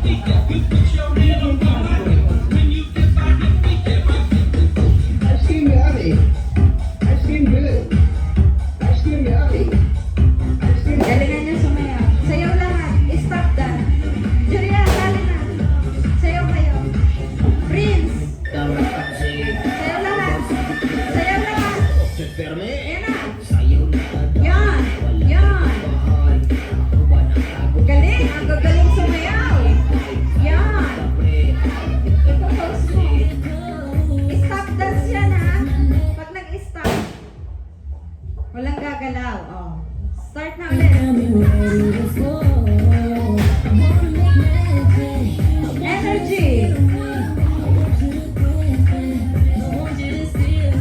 Ice cream yummy. Ice cream good. Ice cream yummy. Ice cream. Galingan niyo sumayaw. Sayaw lahat. Stop that. Julia, dali na. Sayaw kayo. Prince. Sayaw lahat. Sayaw lahat. Ayan na. Yan. Yan. Galing. Ang gagaling sumayaw. Yan. Ito post mo. Stop dance yan ha. Pag nag-stop, walang gagalaw. Oh. Start na ulit. Energy.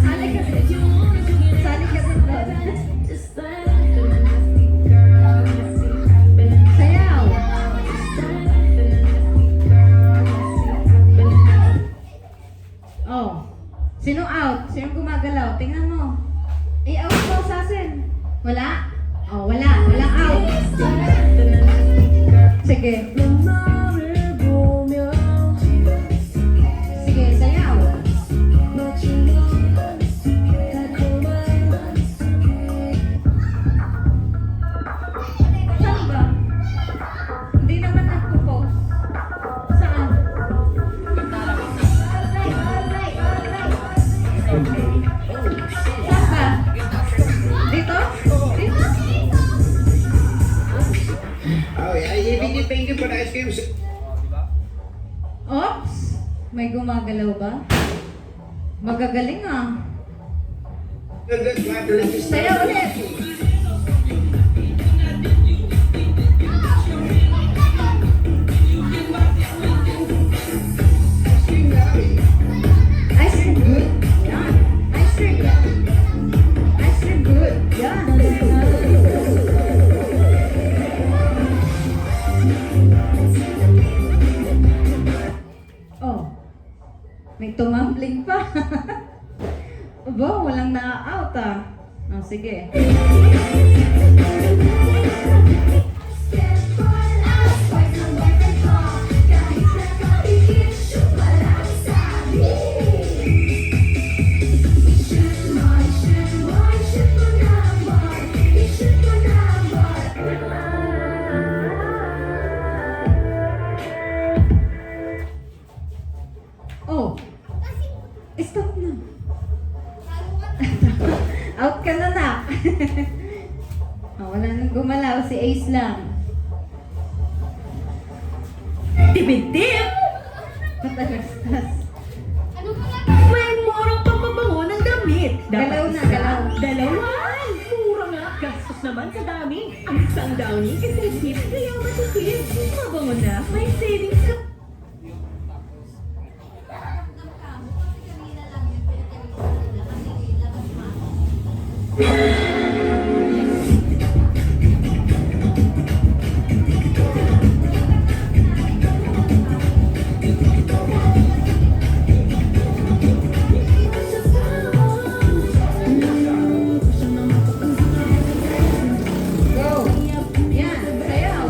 Sali ka din. Sali ka din doon. Sayaw. Oh. Sino out? Sino gumagalaw? Tingnan mo. I-out mo, Sasin. Wala? Oh, wala. Walang out. Sige. Sige, sayaw. Saan ba? Hindi naman nagpo-post. Saan? Saan ba? Dito? Dito? Oh, yeah. Thank you for the ice cream. Oops! May gumagalaw ba? Magagaling ah. Good. Glad to let you start. Sayaw ulit! Ice cream yummy. Ice cream good. Yan. Ice cream. Ice cream good. Yan. Oh. May tumambling pa. Aba, walang na-out ah. Oh, sige. Oh. Stop na. Out ka na na. Oh, wala nang gumalaw. Si Ace lang. Tibid-tib! Patagastas. May murang pampabango ng damit. Galaw na, isa, galaw. Dalawan! Mura nga. Gastos naman sa dami. Ang isang downy kasi tip kaya matipid. Mabango na. May savings ka. Go. Yan. Sayaw.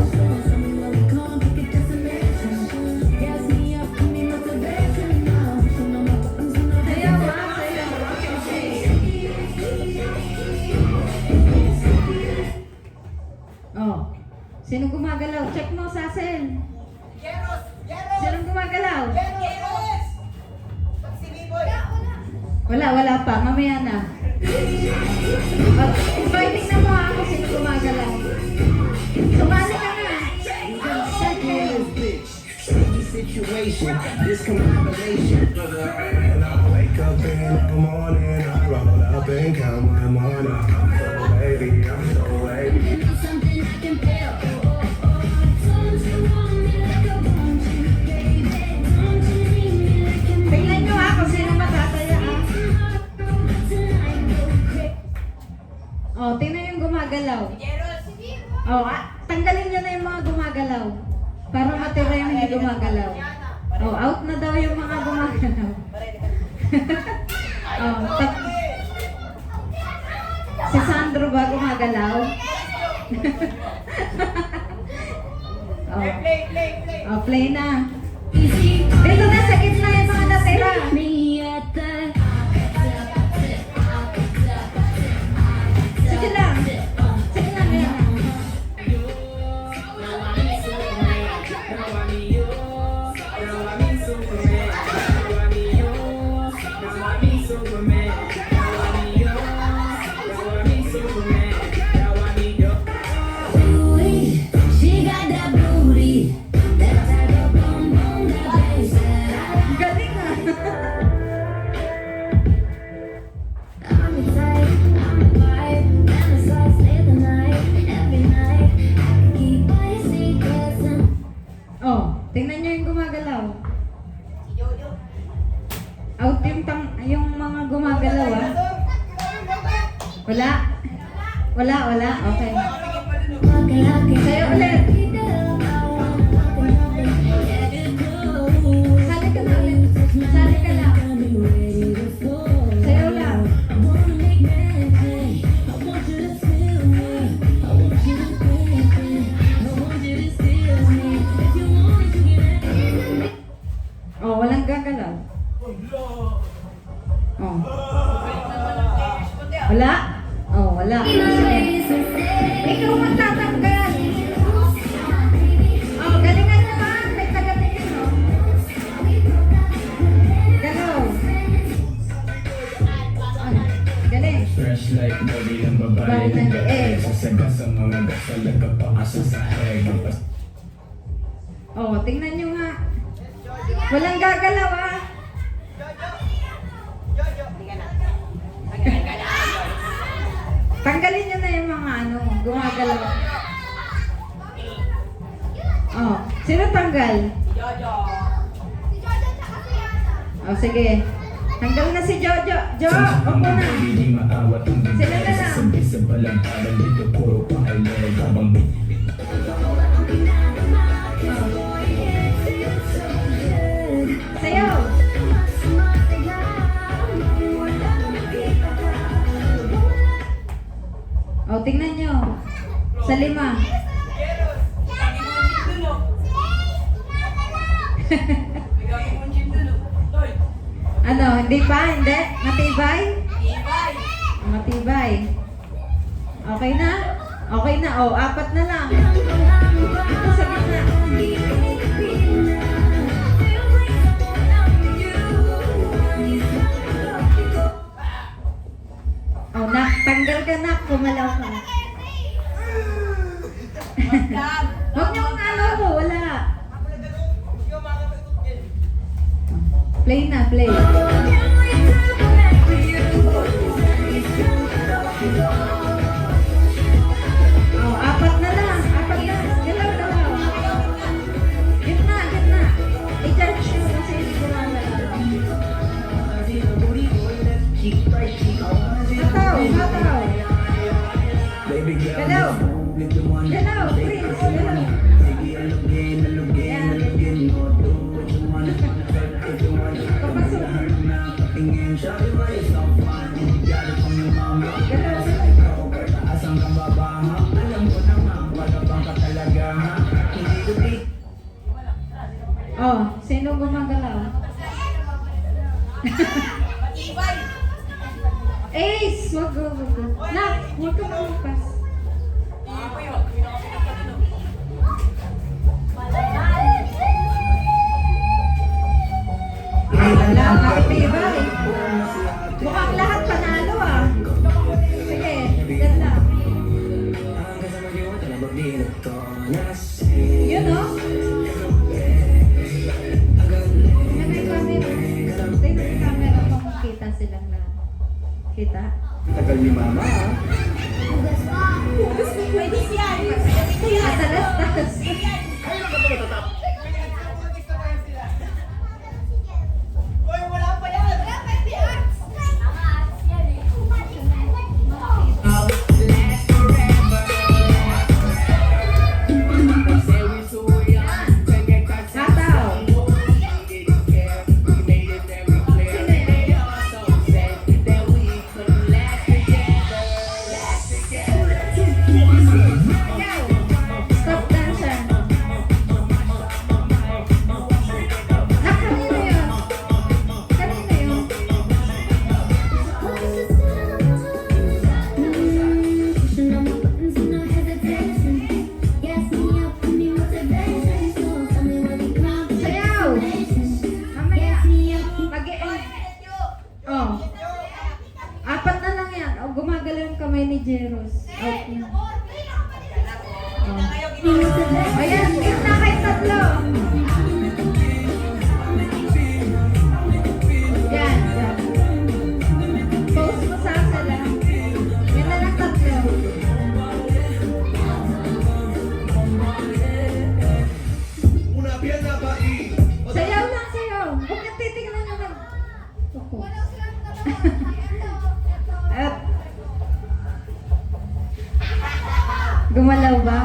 Sayaw ha. Sayaw. Oh. Sino gumagalaw? Check mo, Sasen. Sino gumagalaw? Wala pa. Mamaya na. Inviting na mo ako sino gumagalaw. Sumali ka na. Situation, this combination. And I wake up in the morning, I roll up and count my money. I'm so baby, I'm so baby. Tingnan nyo ha kung sino matataya ha. Oh, tingnan yung gumagalaw. Oh, tanggalin nyo na yung mga gumagalaw. Para matira yung hindi gumagalaw. Oh, out na daw yung mga gumagalaw. Oh, si Sandro ba gumagalaw? Oh. Oh, play na. Dito na sa gitna yung mga natira. Sige lang. Sige lang, yan. Galing ah. Oh, tingnan nyo yung gumagalaw. Out yung mga gumagalaw ah. Wala? Wala? Okay. Sa'yo ulit. Sali ka na ulit. Sali ka na. Sa'yo lang. Oh, walang gagalaw. Oh. Wala? Oh, wala. Ikaw magtatanggal. Oh, galingan mo ba? May taga-tingin, oh. Galaw. Ay, galing. Fresh like body ng babae ng gae. Sasaga sa mga gasal, nagkapaasa sa heg. Oh, tingnan nyo nga. Walang gagalaw, ah. Tanggalin nyo na yung mga gumagalaw. Oh, sino tanggal? Oh, sige. Tanggal na si Jojo. Jo, upo na. Hindi maawat ang Sila na lang. sabi sa balang-balang dito puro pa ay leg habang Sayaw. Oh, tingnan nyo. Sa 5. Ano, hindi pa? Hindi? Matibay? Matibay. Okay na? Okay na. Oh, 4 na lang. Ito sa gitna. Oh, nak, tanggal ka nak, kumalaw ka. Huwag niyo wala. Play na, play. Oh, 4 na lang. 4 na. Galaw. Gitna. I-charge mo kasi hindi ko malala. Hataw. Galaw, Prince. Galaw. Yan. Papasok. Oh, sino gumagalaw? Ace! Wag. Nak, huwag ka malupas. Wala, matibay. Mukhang lahat panalo ah. Sige, ganda. Yun oh. Tingnan yung camera kung makita silang lahat. Kita? tagal ni mama ah. Pwede yan. Atalas-talas. Sayaw lang, sayaw. Huwag niya titignan na nag... Opo. At... Gumalaw ba?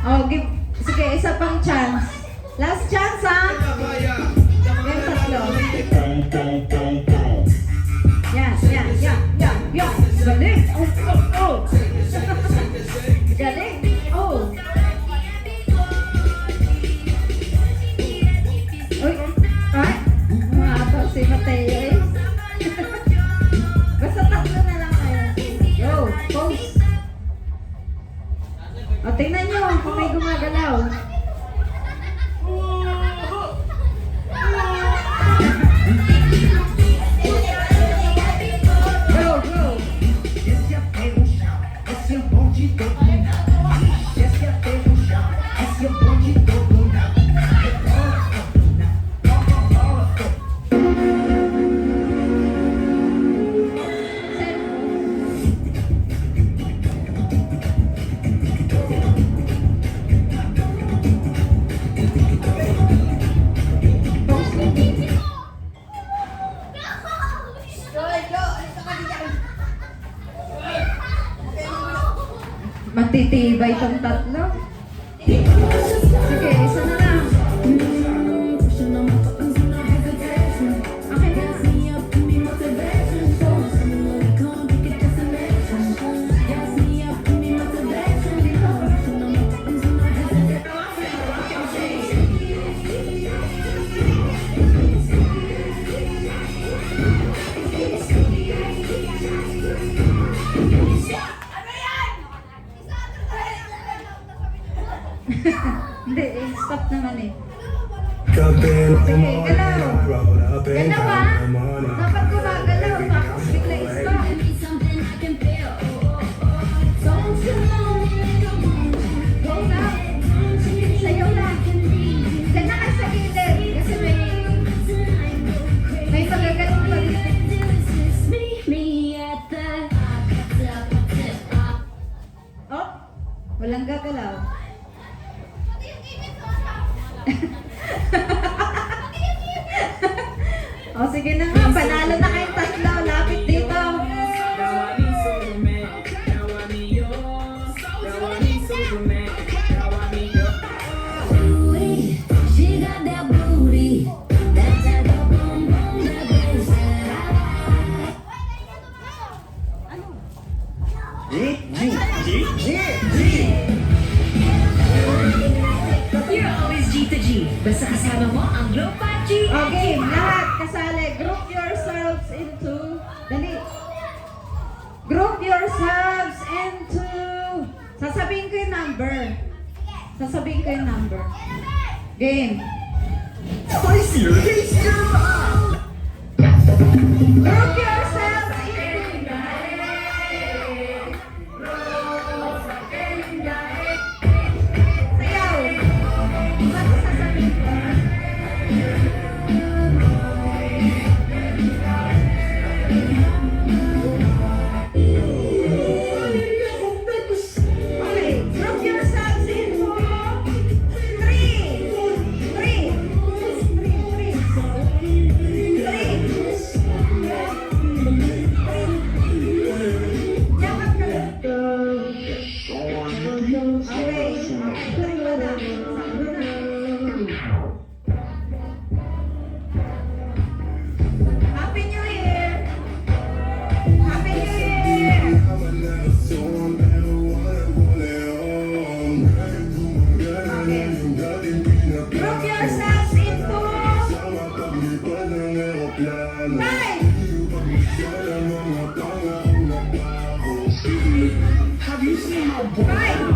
Oh, give... Sige, isa pang chance. Last chance, ha? Yung tatlo. Yan. Galing. Oh. Galing. Oh. Uy. Ay. Maataw si Mateo eh. Basta tatlo na lang kayo. Go. Pose. O, tingnan nyo kung may gumagalaw. Matitibay itong tatlo. Sige, isa na lang. Okay na. Hindi, stop naman eh. Up in the Sige, morning, galaw. I roll up and Galaw count ha? my money. Dapat gumagalaw, tapos bigla stop. Go na. Sayaw lang. Diyan na kayo sa gilid. Kasi may magagaling pa rin. Oh, walang gagalaw. O sige na nga, panalo na kayong tatlo. Lapit dito. You're always G to G. Basta kasama mo ang Glow G. Okay, lahat kasali. Group yourselves into... Dali. Group yourselves into... Sasabihin ko yung number. Sasabihin ko yung number. Game. Spicier, tastier, Group yourselves into... Sayaw. Ba't sasabihin ko? Okay, group yourselves into three. Dapat ka lang. Okay, sakto na. Sakto na. Happy New Year! Happy New Year! Group yourselves into five. Five.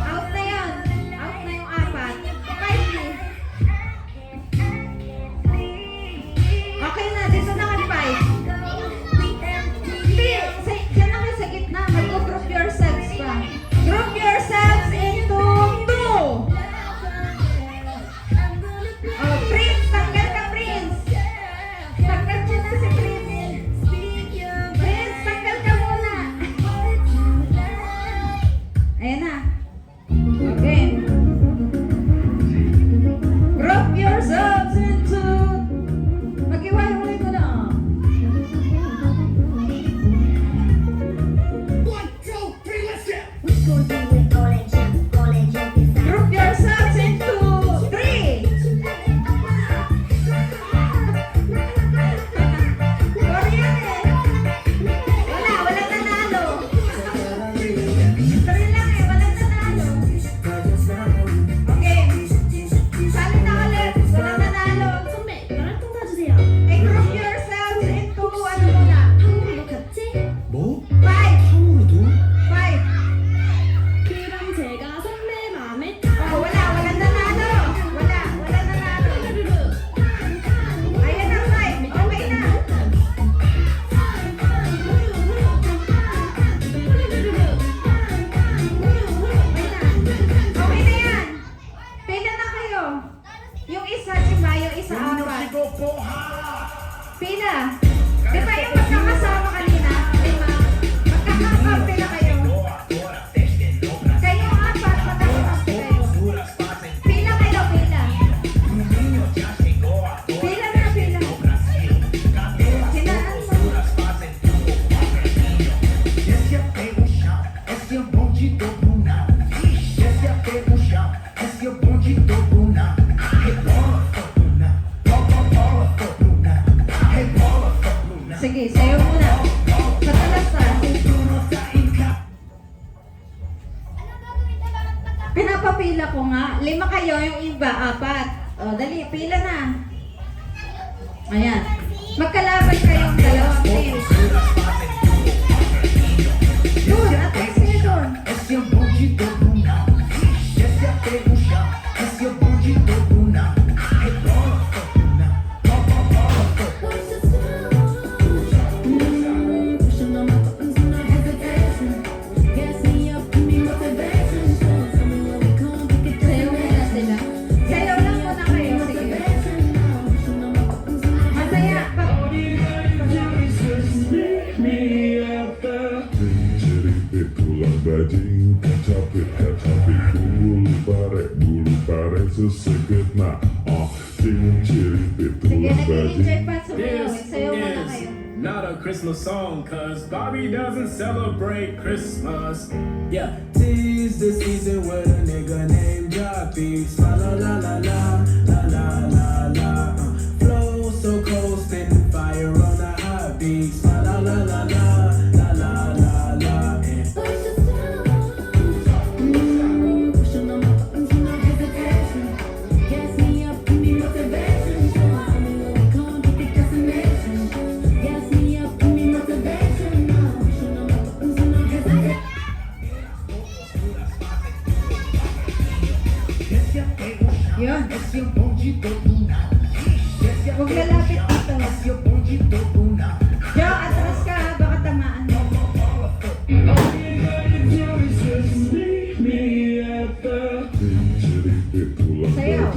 Out na yan. Out na yung apat. Five na. Okay na, dito na kami five. Hindi, diyan na kayo pila. Di ba yung magkakasama kanina? Lima. Magkakakampi na kayo. Kayo apat, magkakakampi kayo. Pila kayo, pila. Pila na, pila. Hinaan mo. Esse é pego chão, esse é bom de dobro não. Esse é pego chão, esse é bom de dobro não. Rebola, dobro não. Bola, dobro não. Rebola, dobro não. Sige, sayo muna. Sa talas na. Pinapapila ko nga. 5 kayo, yung iba, 4. O, dali, pila na. Ayan. Magkalaban kayong dalawang team. Doon, atras kayo doon. Esse é bom de dobro não. Esse é pego chão, esse é bom de dobro não. Rebola, dobro não. Bola, dobro não. Sayo muna sila. Sayo lang muna kayo, sige. Masaya. Lampadinho, cacape, bulu pare, sesekit na, Sige, nag-i-enjoy pa sumayaw. This Sayo muna kayo. is not a Christmas song, cause Bobby doesn't celebrate Christmas. Yeah, tis the season with a nigga named Joppy. La la la la la, la la la la. Flow so cold, spitting fire on the hot beats. La la la la la, la la la la. And Esse é pego chão, Yun. esse é bom de dobro não. Esse é Huwag pego lalapit chão, dito. esse é bom de dobro não. Jo, atras ka ha. Baka tamaan mo. Sayaw.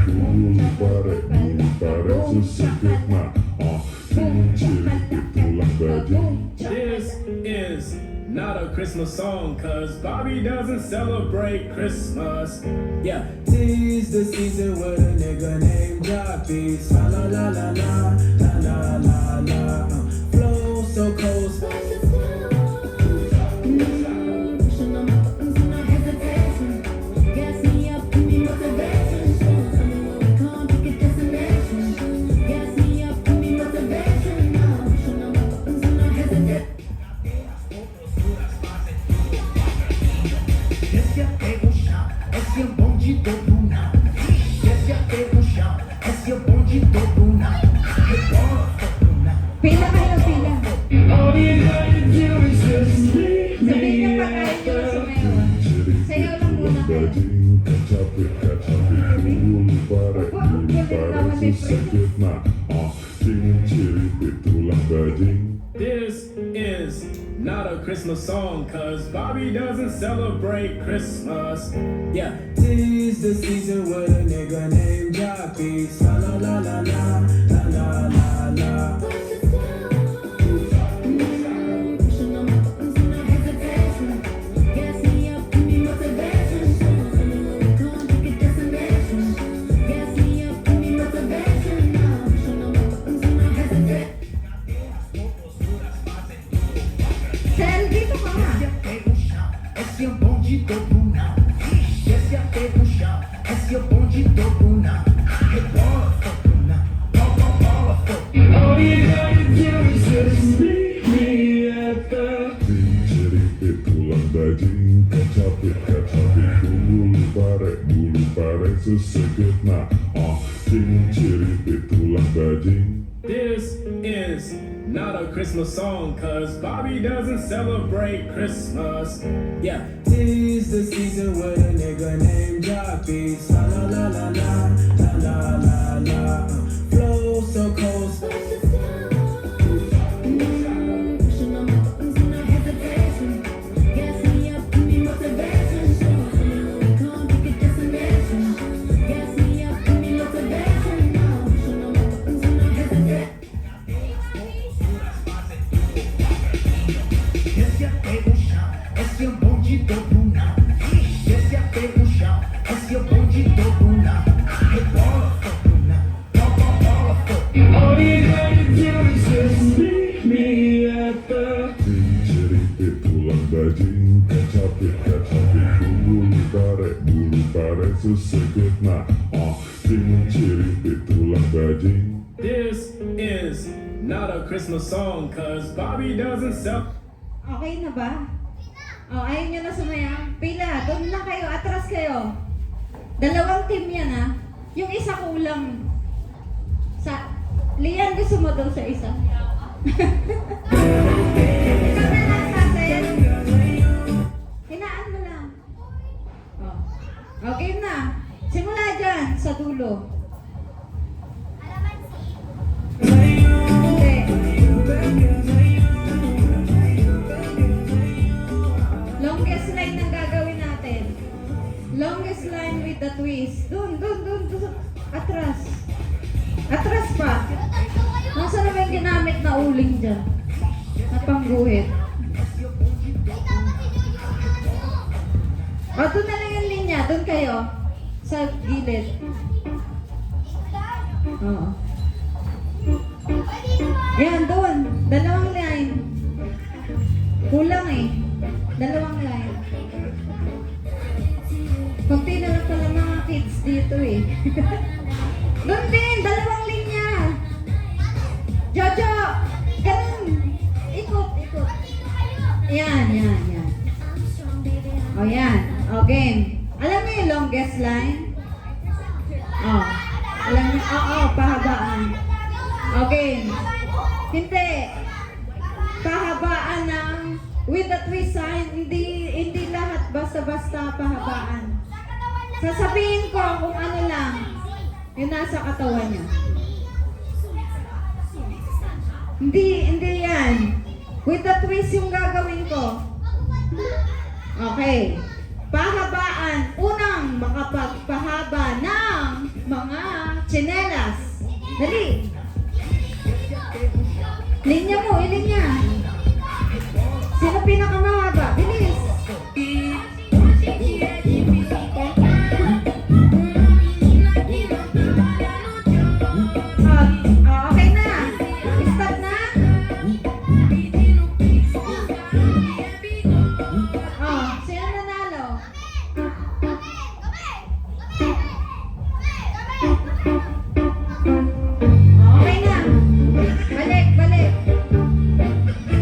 bulu pare, sesekit na, lampadinho. this is not a Christmas song, cause Bobby doesn't celebrate Christmas. Yeah, tis the season with a nigga named Joppy. La la la la la, la la la la. Flow so cold. Esse é pego chão, esse é bom de dobro não. Esse é pego chão, esse é bom de dobro não. Rebola, dobro não. Pila kayo, pila. Sabihin niyo pa kayo yung sumayaw. Sayaw lang muna kayo. bulu pare, sesekit na, lampadinho. This is not a Christmas song, cause Bobby doesn't celebrate Christmas. Yeah, tis the season with a nigga named Joppy. La la la la la, la la la la. Sel, dito ka nga. Esse é pego chão, esse é bom de dobro não. Esse é pego chão, esse é bom de dobro não. Rebola, dobro não. Bola, dobro não. Lampadinho, cacape, bulu pare, sesekit na, lampadinho. This is not a Christmas song, cause Bobby doesn't celebrate Christmas. Yeah, tis the season with a nigga named Joppy. La la la la la, la la la la. Flow so cold. All you gotta do is just meet me at the Ceripit tulang daging kecapit bulu tarik sesegit nak ceripit tulang daging. This is not a Christmas song cause Bobby doesn't sell. Okay na ba? Oh, ayaw nyo na sumayaw. Pila, doon lang kayo, atras kayo. Dalawang team yan ha. Yung isa kulang. Lian, gusto mo daw sa isa? Ikaw na lang, Hazel. Hinaan mo lang. Oh. Okay na. Simula dyan, sa dulo. Hindi. Longest line ang gagawin natin. Longest line with the twist. Doon. Atras. Atras pa. Nasaan na ba yung ginamit na uling dyan? Na pangguhit. O, doon na lang yung linya. Doon kayo. Sa gilid. Oo. Yan, doon. Dalawang line. Kulang eh. Dalawang line. Kunti na lang pala mga kids dito eh. Doon din, dalawang linya. Jojo, ganun. Ikot. Yan. O yan. O game. Alam mo yung longest line? O. Alam mo, pahabaan. O game. Hindi. Pahabaan ng with the twist sign. Hindi lahat basta-basta pahabaan. Sasabihin ko kung ano lang yung nasa katawan niya. Hindi yan. With the twist yung gagawin ko. Okay. Pahabaan. Unang makapagpahaba ng mga tsinelas. Dali. Linya mo, ilinya. Sino pinakamahaba? Bilis. Okay na. Stop na. Sino nanalo? Okay na. Balik.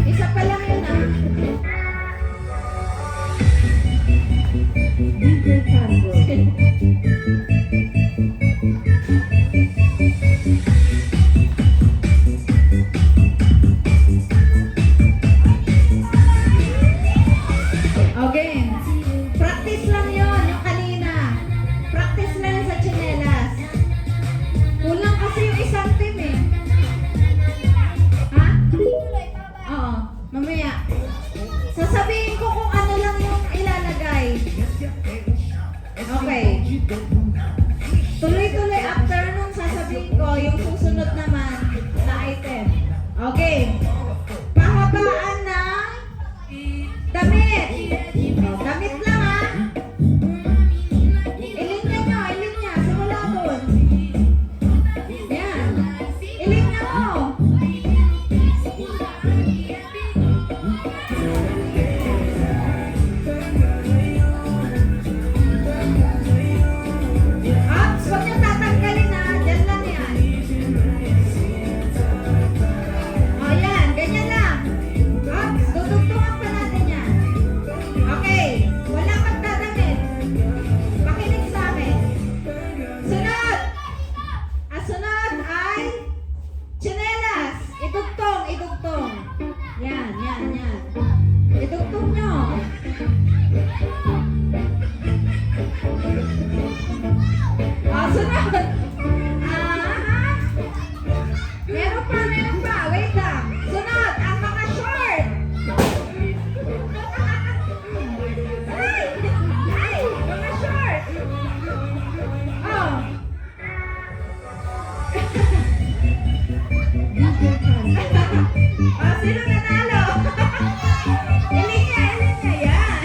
Isa pa lang yun ah. Bigger password. Okay. Practice lang yon yung kanina. Practice lang sa tsinelas. Kulang kasi yung isang team eh. Ha? Oo. Mamaya. Sasabihin ko kung ano lang yung ilalagay. Okay. Tuloy-tuloy after nung sasabihin ko yung susunod naman na item. Okay. Pahabaan ng damit. Damit lang ha. Ilinya nyo. Simula doon. Yan. Ilinya mo. Ups, huwag nyo tatanggalin ha. Diyan lang yan. O yan, ganyan lang. Ups, dudugtungan pa natin yan. Okay, wala magdadamit. Makinig sa amin. Sunod! Sunod ay tsinelas. Idugtong. Yan. Idugtong nyo. Sunod! Meron pa. Wait lang. Sunod, ang mga short. Ay, mga short. Oh. Sino nanalo? Ilinya, yan.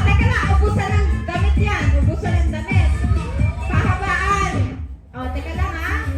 Teka lang, ubusan ng damit yan. Pahabaan. Teka lang ha.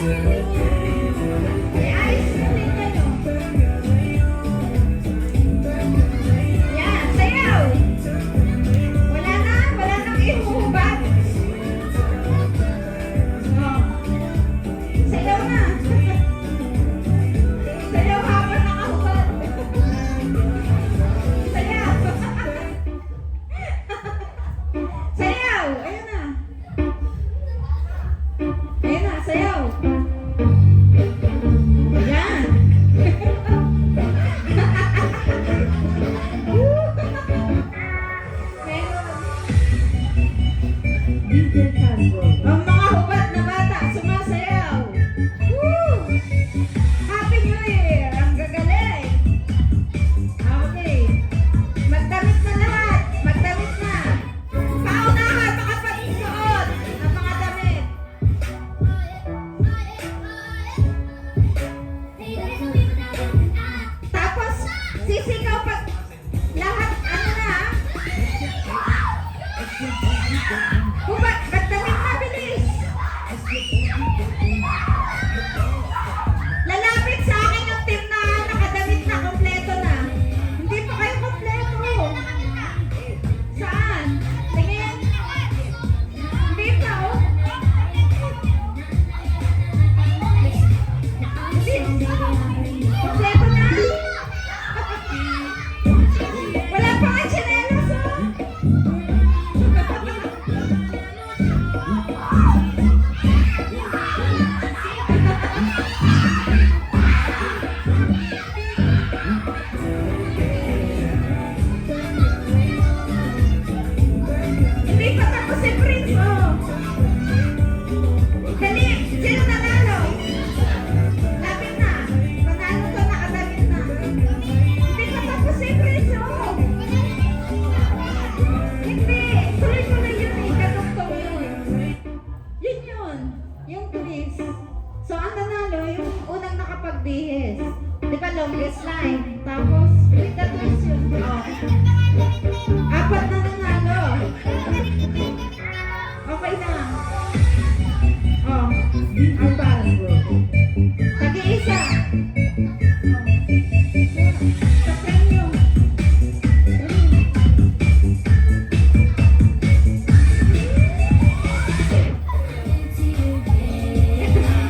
Ayos na rin kayo. Yan, sayaw. Wala nang ihuhubad. Oh. Sayaw na. Sayaw habang nakahubad. Sayaw. Sayaw. Ayun na. Ayun na, sayaw. Ayan. Meron. Ang mga hubad na bata, sumasayaw. Woo! Happy New Year! Ang gagaling! Okay. Magdamit na lahat. Magdamit na. Paunahan, makapag-isuot ng mga damit. Tapos, sisigaw pag lahat, ano na, hubad, magdamit na, bilis. Lalapit sa akin yung team na nakadamit na, kompleto na. Hindi pa kayo kompleto. Saan? Tingin. Hindi pa, oh. Hindi. Kompleto na. Wala pa nga tsinelas, oh. Hindi pa tapos si Prince, oh. Dali, sino nanalo? Lapit na. Panalo to, nakadamit na. Hindi pa tapos si Prince, oh. Hindi, tuloy-tuloy yun eh. Kadugtong yun. Yun yun. Yung Prince. So, ang nanalo, yung unang nakapagbihis. Di ba, longest line? Tapos, with the twist yun. Oh. Apat na nanalo. Okay na. Oh, apat. Tag-iisa. Sa premyo.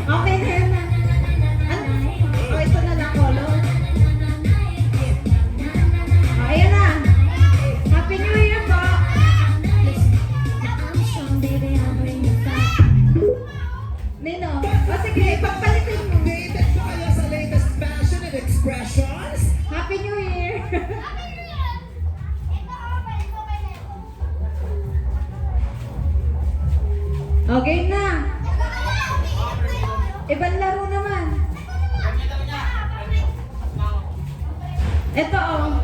Okay na yun na. Oh, ito na lang, Kolo. Oh, ayan na. Happy New Year po. Nino, o sige, pagpalitin mo. Updated pa kayo sa latest fashion and expressions? Happy New Year. Okay na. Ibang laro naman. Ito, oh.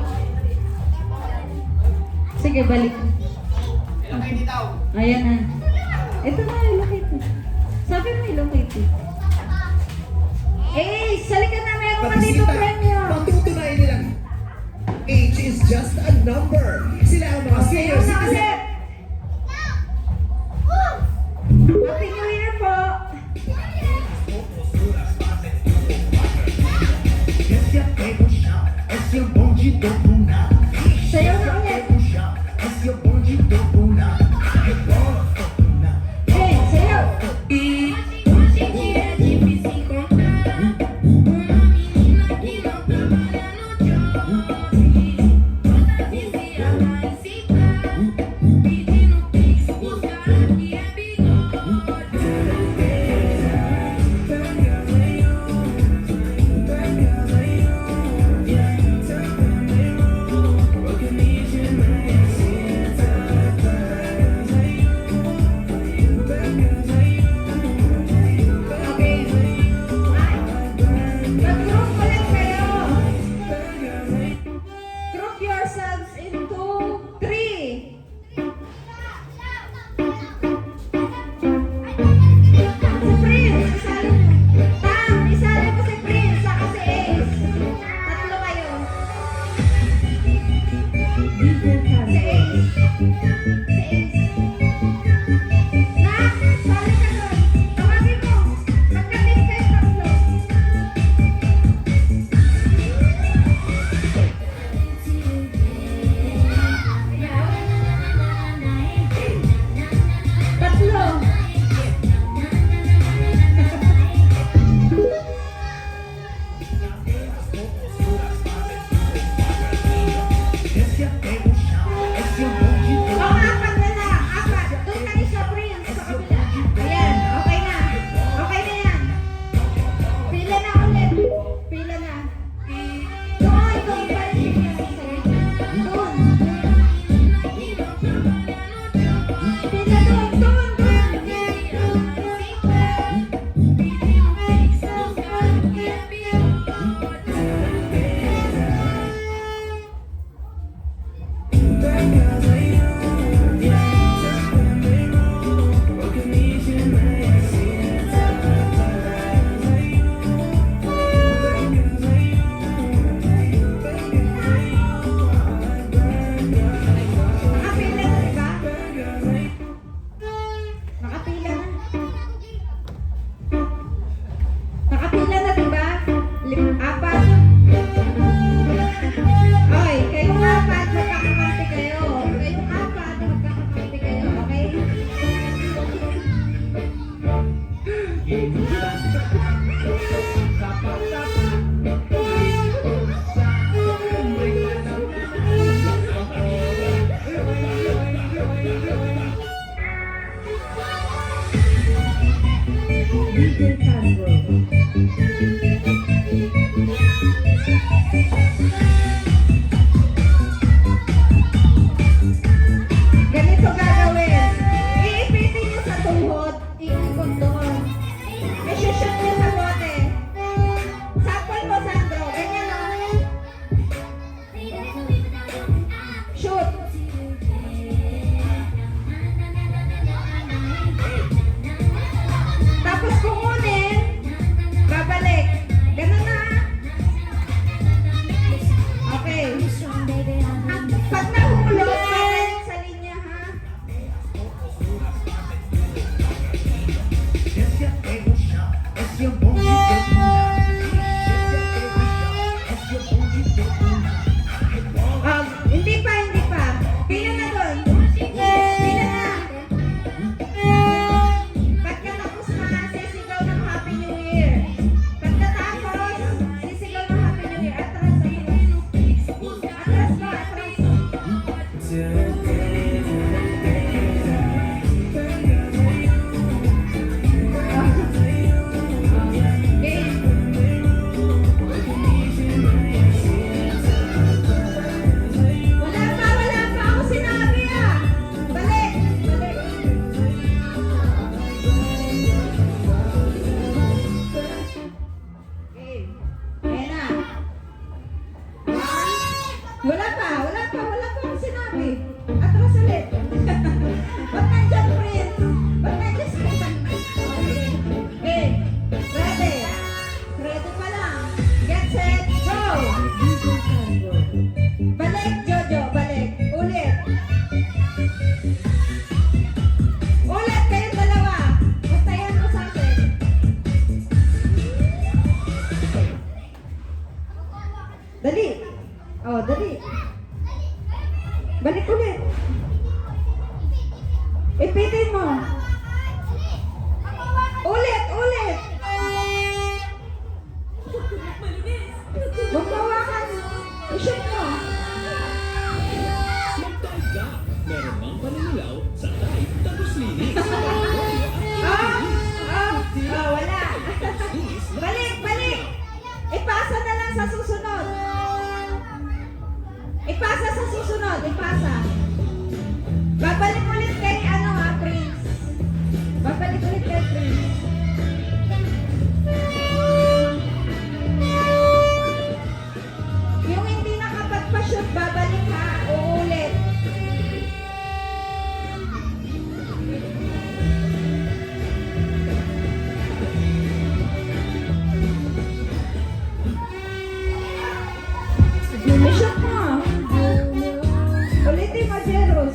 Sige, balik. Ayan na. Ito na, ilocate. Sabi mo ilocate. Eh, salika na, meron ka dito premyo. Patutunayan nilang age is just a number. Sila ang mga Sayaw senior na citizen. ulit. Happy New Year po. Esse é pego chão, esse é o bonde do Bruna. Sayaw na ulit. Pego chão, esse é o bonde do Bruna. Rebola, Bruna. Eh, sayaw. E DJ Castro. Ganito gagawin. Iipitin niyo sa tuhod, iikot doon. I-shoot niyo sa bote. Sample mo, Sandro. Ganyan o. Shoot. Tapos kukunin, babalik. Ganun na. Okay. Pag nahulog, babalik sa linya, ha? Desce até o chão, esse é o bonde do Brunão. Desce até o chão, esse é o bonde do Brunão. Hindi pa, hindi pa. Pila na doon. Pila na. Pagkatapos na, sisigaw ng Happy New Year. Pagkatapos, sisigaw ng Happy New Year. Atras na yun. Atras ba? Atras. Game. Wala pa ako sinabi ah. Balik, balik. Game. Ayan na. Wala pa ako sinabi. Atras ulit. Ba't nandyan, Prince? Ba't nandyan si Okay. Ready. Ready pa lang. Get set, go! Balik, Jojo, balik. Ulit. Ulit, kayong dalawa. Bastayan mo sa akin. Dali. Oh, dali. Balik ulit. Ipitin mo. Ulit, ulit. Magbawakan. I-shoot mo. Mag-dive ka. Meron bang paninilaw sa dive tapos linis? Wala. Balik, balik. Ipasa na lang sa susunod. Ipasa sa susunod, ipasa. Babalik ulit kay Prince. Babalik ulit kay Prince. Yung hindi nakapagpa-shoot, babalik ha. Uulit. Shoot mo. Ulitin mo, Jeros.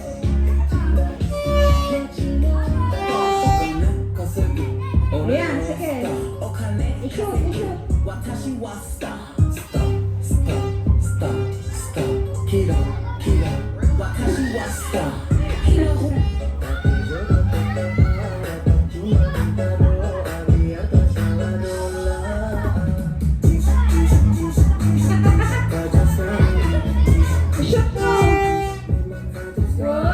Ayan, sige. I-shoot, i-shoot. I-shoot mo. Whoa.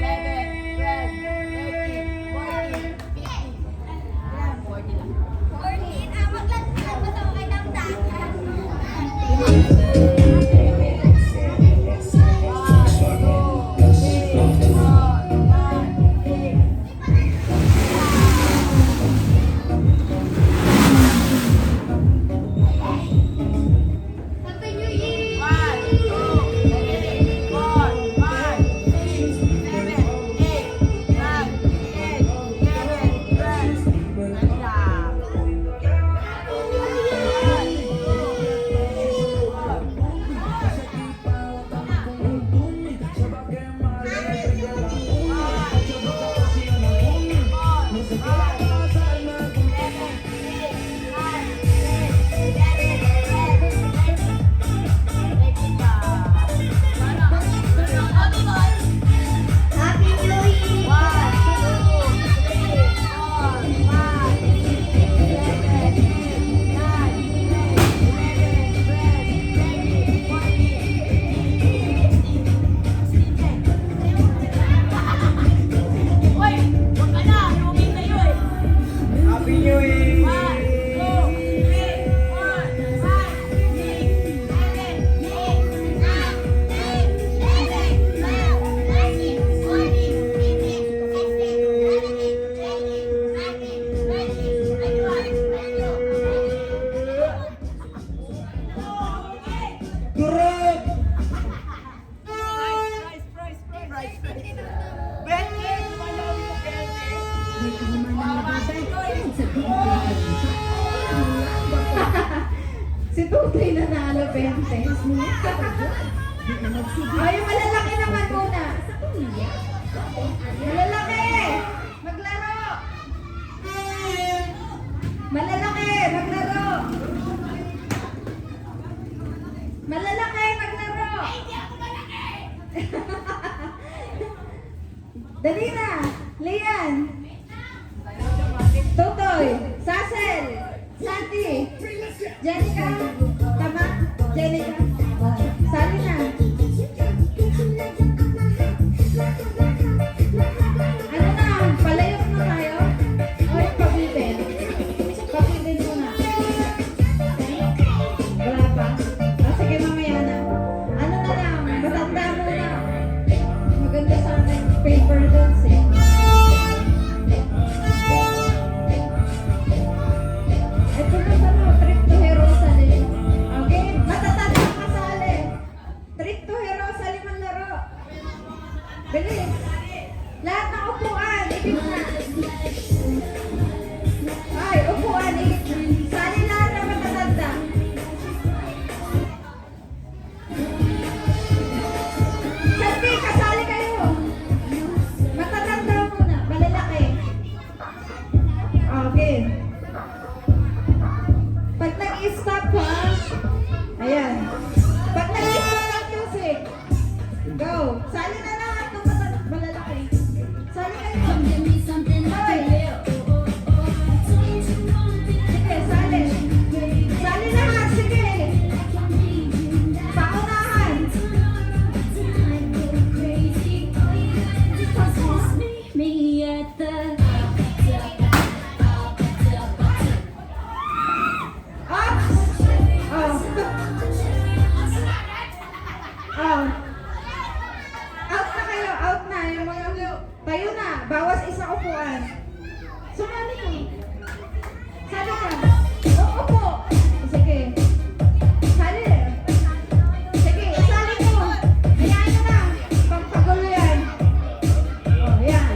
Happy New Year! Happy New Year! Happy New Year! Si Tutoy nanalo 20. Ay, yung malalaki naman muna. Malalaki! Maglaro! Malalaki! Maglaro! Malalaki! Maglaro! Dali na! Lian! Tutoy! Sasel! Santi! Jenica! Tama? Jenica? Sali na! Ano na? Palayok na tayo? O yung pabitin? Pabitin muna. Wala pa? Ah, sige mamaya na. Ano na lang? Matanda muna. Maganda sana yung paper dolls eh. Ito na sa trip to Jerusalem. Ayan. Pag nag-stop ng music, go. Sali na lahat ng malalaki. Sali kayo. Hoy. Sige, sali. Sali lahat, sige. Paunahan. Me at the Up. Oh. Oh. Out na kayo, out na. Yung mga tayo na. Bawas isang upuan. Sumali ka. Sali ka. Upo. Sige. Sali. Sige, sali mo. Hayaan nyo na. Pampagulo yan. Oh, yan.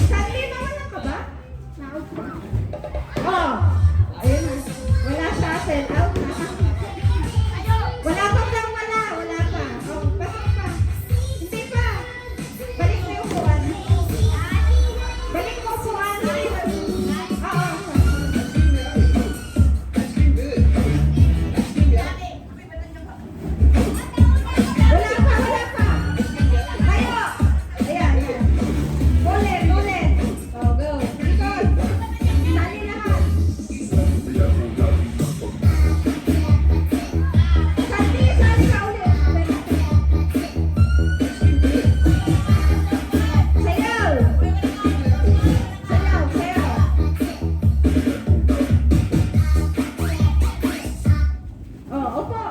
Sali, nawala ka ba? Na-out ka. Oh. Ayun na. Wala sa atin. Out na. Wala pa daw, wala. Wala pa. Oh, pasok pa. Hindi pa. Balik mo yung upuan. Balik mo upuan. Oo. Wala pa, wala pa. Tayo. Ayan, ayan. Ulit, ulit. Oh, go. Likod. Sali lahat. Sali ka ulit. Sayaw. Sayaw, sayaw. Oh, upo.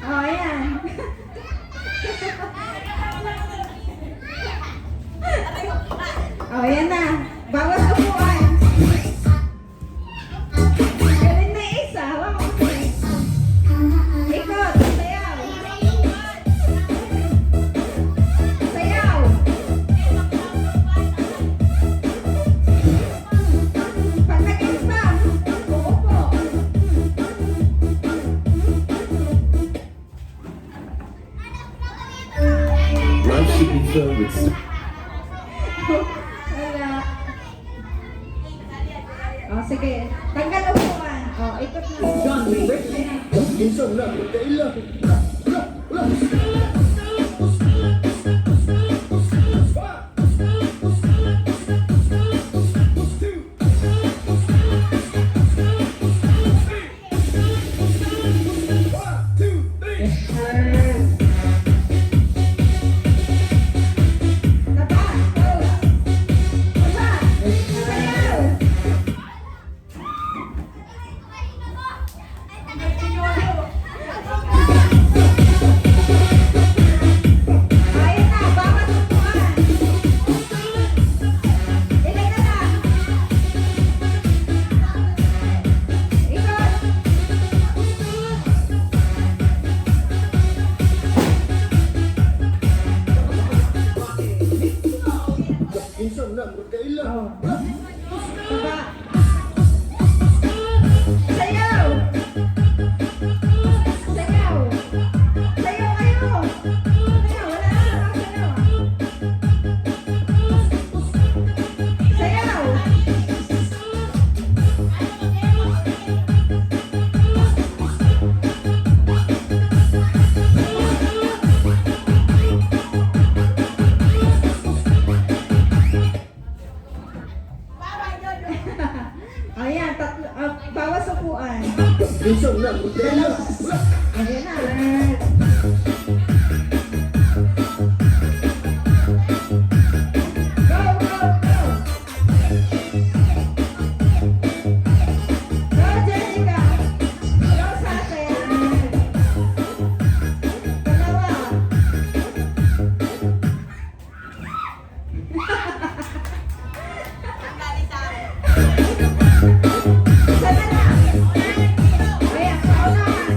Oh, ayan. Oh, ayan na. Bawas upuan. Galing na isa. Hawak mo. Ikot. Sayaw. Sayaw. Pag nag-stop, uupo. Life should be filled with Wala. Oh, sige. Tanggal upuan. Oh, ikot na. John Rick. Minsan lang, magkailan. Taba. Oh. Taba. Sayaw. Ayun na, bawat upuan. Ilan na lang. Ikot. Minsan lang, magkailan. Oh. Taba. Sayaw. Sayaw. Sayaw kayo. Sayaw, wala na sayaw. Sayaw. Ayan, tatlo, bawas upuan. Minsan lang, magkailan. Ayan na. Go, go, go. Go, Jessica. Go, Sase. Dalawa. Isa na lang. Ayan, paunahan.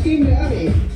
Team Daddy.